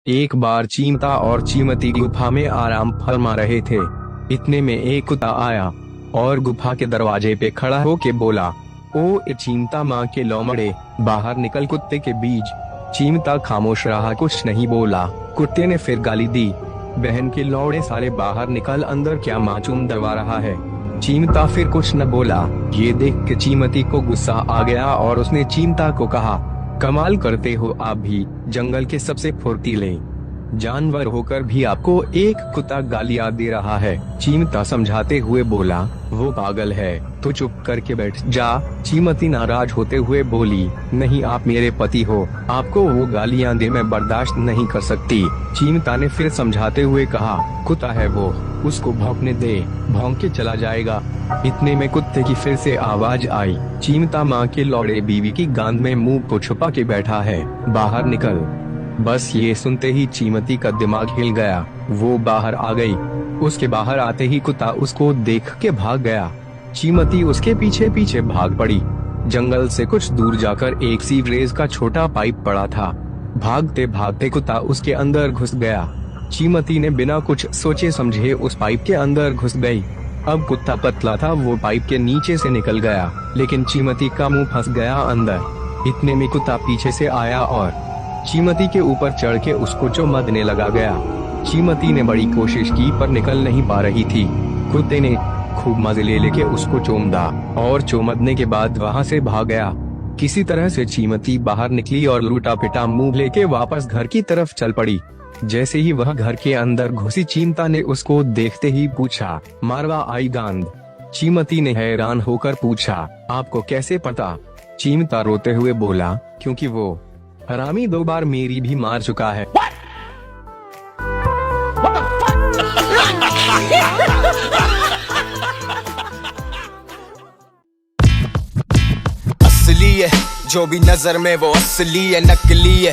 एक बार चीमता और चीमती गुफा में आराम फरमा रहे थे। इतने में एक कुत्ता आया और गुफा के दरवाजे पे खड़ा होके बोला, ओ चीमता माँ के लोमड़े, बाहर निकल। कुत्ते के बीच चीमता खामोश रहा, कुछ नहीं बोला। कुत्ते ने फिर गाली दी, बहन के लौड़े साले, बाहर निकल, अंदर क्या मासूम दबा रहा है। चीमता फिर कुछ न बोला। ये देख के चीमती को गुस्सा आ गया और उसने चीमता को कहा, कमाल करते हो आप भी, जंगल के सबसे फुर्तीले जानवर होकर भी आपको एक कुत्ता गालियां दे रहा है। चीमता समझाते हुए बोला, वो पागल है, तो चुप करके बैठ जा। चीमती नाराज होते हुए बोली, नहीं, आप मेरे पति हो, आपको वो गालियां दे मैं बर्दाश्त नहीं कर सकती। चीमता ने फिर समझाते हुए कहा, कुत्ता है वो, उसको भौंकने दे, भौंक के चला जाएगा। इतने में कुत्ते की फिर से आवाज आई, चीमता माँ के लौड़े, बीवी की गांड में मुंह को छुपा के बैठा है, बाहर निकल। बस ये सुनते ही चीमती का दिमाग हिल गया। वो बाहर आ गई। उसके बाहर आते ही कुत्ता उसको देख के भाग गया। चीमती उसके पीछे पीछे भाग पड़ी। जंगल से कुछ दूर जाकर एक सीवरेज का छोटा पाइप पड़ा था। भागते भागते कुत्ता उसके अंदर घुस गया। चीमती ने बिना कुछ सोचे समझे उस पाइप के अंदर घुस गई। अब कुत्ता पतला था, वो पाइप के नीचे से निकल गया, लेकिन चीमती का मुंह फंस गया अंदर। इतने में कुत्ता पीछे से आया और चीमती के ऊपर चढ़ के उसको चुम्बने लगा गया। चीमती ने बड़ी कोशिश की पर निकल नहीं पा रही थी। कुत्ते ने खूब मजे ले लेके उसको चूमदा और चुम्बने के बाद वहाँ से भाग गया। किसी तरह से चीमती बाहर निकली और लूटा पिटा मुंह लेके वापस घर की तरफ चल पड़ी। जैसे ही वह घर के अंदर घुसी, चीमता ने उसको देखते ही पूछा, मारवा आई गांड। चीमती ने हैरान होकर पूछा, आपको कैसे पता? चीमता रोते हुए बोला, क्योंकि वो हरामी 2 बार मेरी भी मार चुका है। असली है जो भी नजर में वो असली है, नकली है।